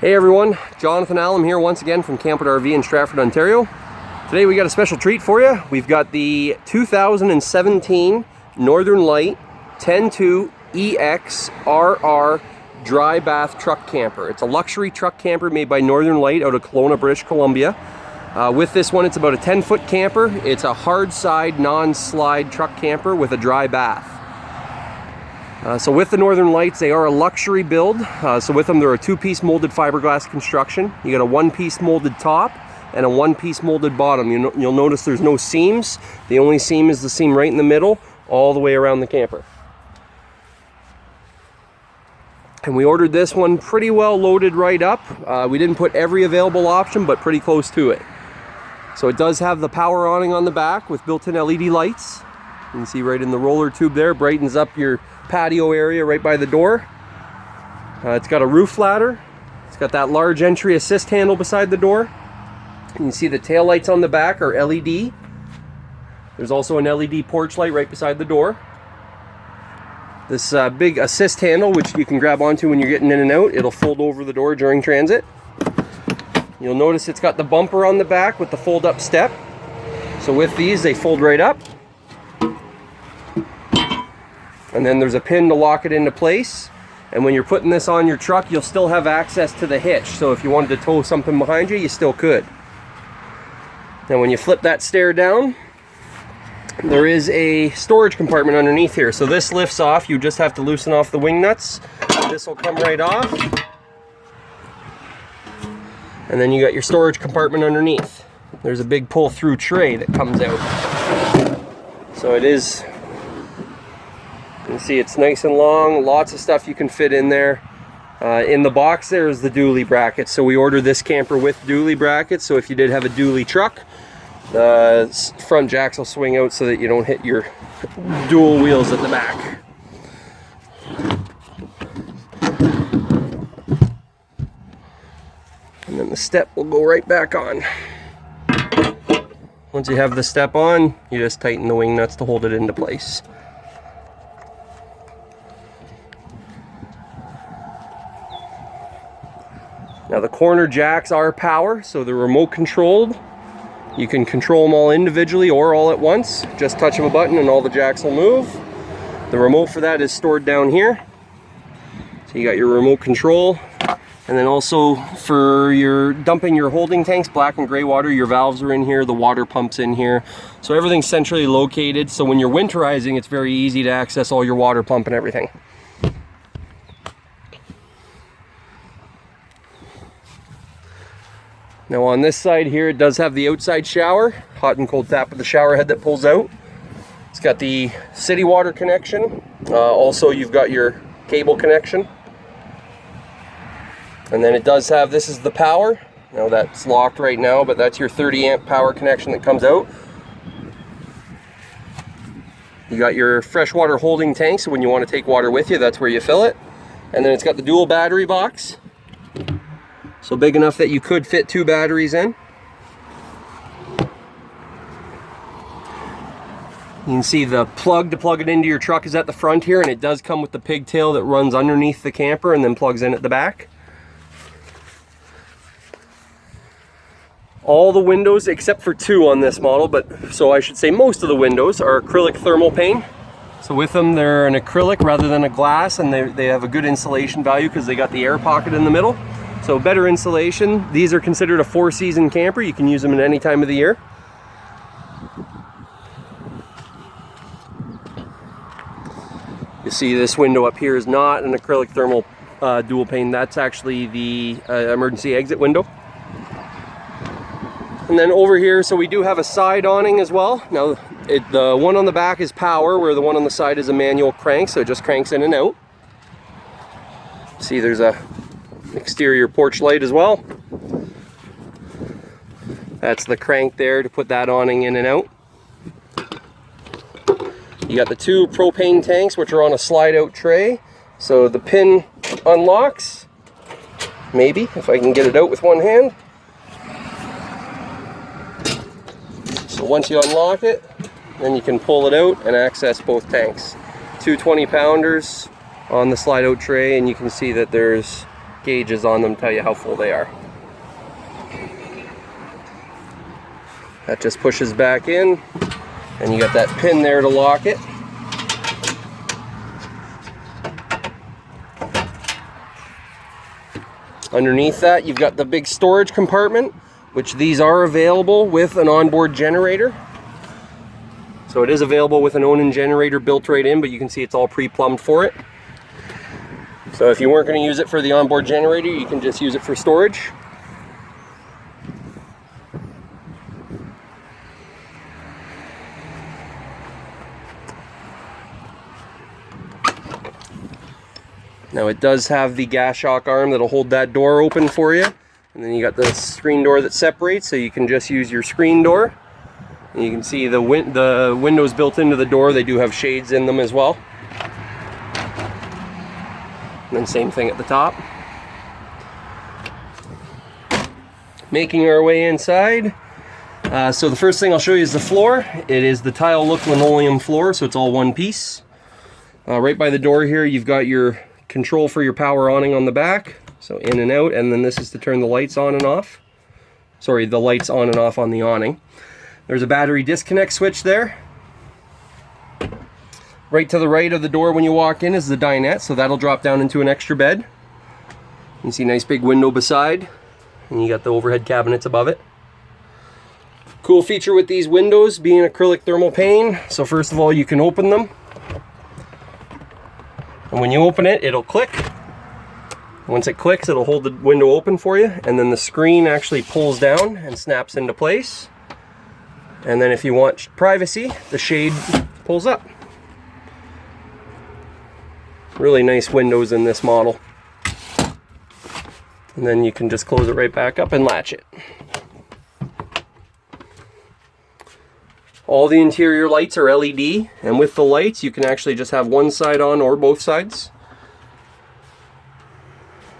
Hey everyone, Jonathan Allen here once again from Camp RV in Stratford, Ontario. Today we got a special treat for you. We've got the 2017 Northern Lite 10.2 EXRR dry bath truck camper. It's a luxury truck camper made by Northern Lite out of Kelowna, British Columbia. With this one, it's about a 10-foot camper. It's a hard side, non-slide truck camper with a dry bath. So with the Northern Lites, they are a luxury build. So with them, they're a two-piece molded fiberglass construction. You got a one-piece molded top and a one-piece molded bottom. You'll notice there's no seams. The only seam is the seam right in the middle, all the way around the camper. And we ordered this one pretty well loaded right up. We didn't put every available option, but pretty close to it. So it does have the power awning on the back with built-in LED lights. You can see right in the roller tube there, brightens up your patio area right by the door. It's got a roof ladder. It's got that large entry assist handle beside the door. You can see the tail lights on the back are LED. There's also an LED porch light right beside the door. This big assist handle, which you can grab onto when you're getting in and out, it'll fold over the door during transit. You'll notice it's got the bumper on the back with the fold-up step. So with these, they fold right up. And then there's a pin to lock it into place. And when you're putting this on your truck, you'll still have access to the hitch. So if you wanted to tow something behind you, you still could. Now when you flip that stair down, there is a storage compartment underneath here. So this lifts off. You just have to loosen off the wing nuts. This will come right off. And then you got your storage compartment underneath. There's a big pull-through tray that comes out. So it is, you can see it's nice and long, lots of stuff you can fit in there. In the box there is the Dooley Bracket. So we ordered this camper with Dooley Bracket, so if you did have a Dooley truck, the front jacks will swing out so that you don't hit your dual wheels at the back. And then the step will go right back on. Once you have the step on, you just tighten the wing nuts to hold it into place. Now the corner jacks are power, so they're remote controlled. You can control them all individually or all at once. Just touch of a button and all the jacks will move. The remote for that is stored down here. So you got your remote control. And then also for your dumping your holding tanks, black and gray water, your valves are in here, the water pump's in here. So everything's centrally located. So when you're winterizing, it's very easy to access all your water pump and everything. Now on this side here, it does have the outside shower, hot and cold tap with the shower head that pulls out. It's got the city water connection. Also you've got your cable connection. And then it does have, this is the power. Now that's locked right now, but that's your 30 amp power connection that comes out. You got your freshwater holding tank, so when you want to take water with you, that's where you fill it. And then it's got the dual battery box. So big enough that you could fit 2 batteries in. You can see the plug to plug it into your truck is at the front here, and it does come with the pigtail that runs underneath the camper and then plugs in at the back. All the windows, except for 2 on this model, but so I should say most of the windows are acrylic thermal pane. So with them, they're an acrylic rather than a glass, and they have a good insulation value because they got the air pocket in the middle. So better insulation. These are considered a 4-season camper. You can use them at any time of the year. You see this window up here is not an acrylic thermal dual pane. That's actually the emergency exit window. And then over here, so we do have a side awning as well. Now, the one on the back is power, where the one on the side is a manual crank, so it just cranks in and out. See, there's a exterior porch light as well. That's the crank there to put that awning in and out. You got the 2 propane tanks, which are on a slide out tray. So the pin unlocks, maybe, if I can get it out with one hand. So once you unlock it, then you can pull it out and access both tanks. 2 20-pounders on the slide out tray, and you can see that there's gauges on them, tell you how full they are. That just pushes back in, and you got that pin there to lock it. Underneath that, you've got the big storage compartment, which these are available with an onboard generator. So it is available with an Awning generator built right in, but you can see it's all pre-plumbed for it. So if you weren't going to use it for the onboard generator, you can just use it for storage. Now it does have the gas shock arm that'll hold that door open for you. And then you got the screen door that separates, so you can just use your screen door. And you can see the windows built into the door, they do have shades in them as well. And then same thing at the top. Making our way inside. So the first thing I'll show you is the floor. It is the tile look linoleum floor, so it's all one piece. Right by the door here, you've got your control for your power awning on the back. So in and out, and then this is to turn the lights on and off. Sorry, the lights on and off on the awning. There's a battery disconnect switch there. Right to the right of the door when you walk in is the dinette, so that'll drop down into an extra bed. You see a nice big window beside, and you got the overhead cabinets above it. Cool feature with these windows being acrylic thermal pane. So first of all, you can open them. And when you open it, it'll click. Once it clicks, it'll hold the window open for you, and then the screen actually pulls down and snaps into place. And then if you want privacy, the shade pulls up. Really nice windows in this model. And then you can just close it right back up and latch it. All the interior lights are LED, and with the lights you can actually just have one side on or both sides.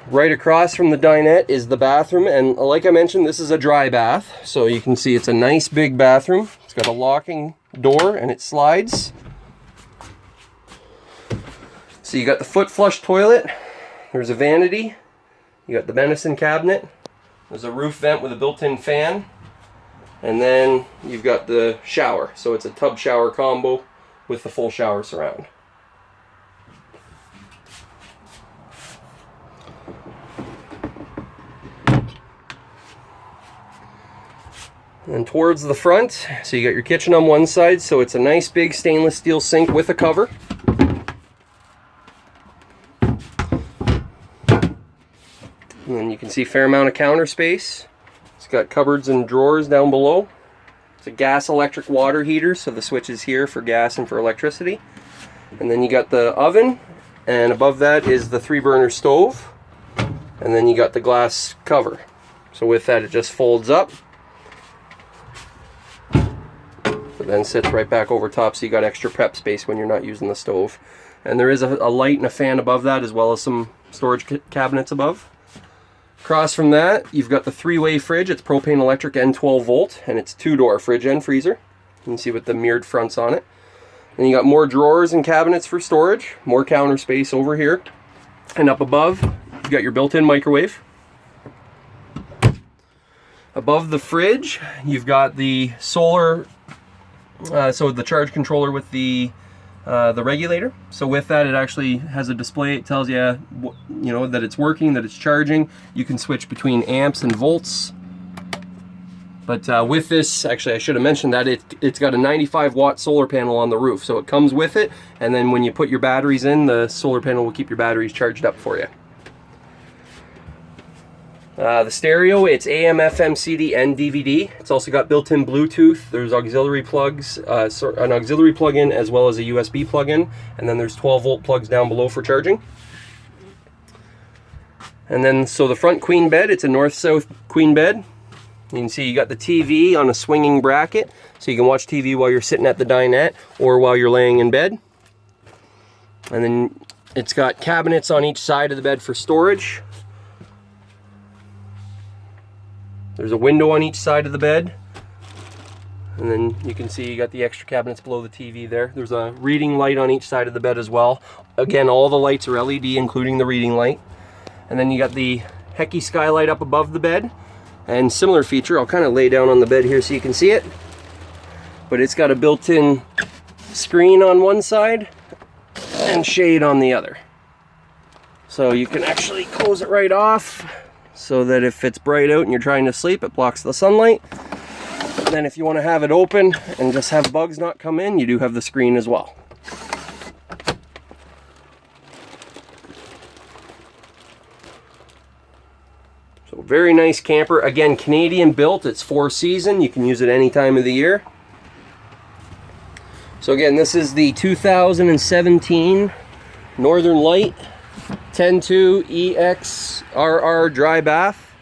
Right across from the dinette is the bathroom, and like I mentioned, this is a dry bath, so you can see it's a nice big bathroom. It's got a locking door and it slides. So you got the foot flush toilet, there's a vanity, you got the medicine cabinet, there's a roof vent with a built-in fan, and then you've got the shower. So it's a tub shower combo with the full shower surround. And towards the front, so you got your kitchen on one side, so it's a nice big stainless steel sink with a cover. And then you can see a fair amount of counter space. It's got cupboards and drawers down below. It's a gas, electric, water heater, so the switch is here for gas and for electricity. And then you got the oven, and above that is the 3-burner stove. And then you got the glass cover. So with that, it just folds up. But then sits right back over top, so you got extra prep space when you're not using the stove. And there is a light and a fan above that, as well as some storage cabinets above. Across from that, you've got the 3-way fridge. It's propane, electric, and 12 volt, and it's 2-door fridge and freezer. You can see with the mirrored fronts on it. Then you got more drawers and cabinets for storage, more counter space over here. And up above, you've got your built-in microwave. Above the fridge, you've got the solar, so the charge controller with the regulator. So with that, it actually has a display. It tells you, that it's working, that it's charging. You can switch between amps and volts. But with this, actually I should have mentioned that it's got a 95-watt solar panel on the roof. So it comes with it, and then when you put your batteries in, the solar panel will keep your batteries charged up for you. The stereo, it's AM, FM, CD, and DVD. It's also got built-in Bluetooth. There's auxiliary plugs, an auxiliary plug-in as well as a USB plug-in, and then there's 12-volt plugs down below for charging. And then, so the front queen bed, it's a north-south queen bed. You can see you got the TV on a swinging bracket, so you can watch TV while you're sitting at the dinette or while you're laying in bed. And then it's got cabinets on each side of the bed for storage. There's a window on each side of the bed, and then you can see you got the extra cabinets below the TV there. There's a reading light on each side of the bed as well. Again, all the lights are LED, including the reading light. And then you got the Hecky skylight up above the bed. And similar feature, I'll kind of lay down on the bed here so you can see it. But it's got a built-in screen on one side and shade on the other. So you can actually close it right off so that if it's bright out and you're trying to sleep, it blocks the sunlight. And then if you want to have it open and just have bugs not come in, you do have the screen as well. So very nice camper. Again, Canadian built. It's 4-season. You can use it any time of the year. So again, this is the 2017 Northern Lite 10.2 EXRR dry bath.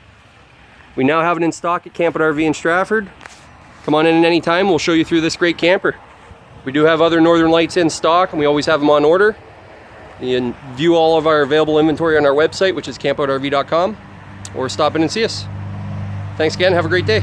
We now have it in stock at Camp RV in Stratford. Come on in at any time. We'll show you through this great camper. We do have other Northern Lights in stock, and we always have them on order. You can view all of our available inventory on our website, which is campooutrv.com. Or stop in and see us. Thanks again. Have a great day.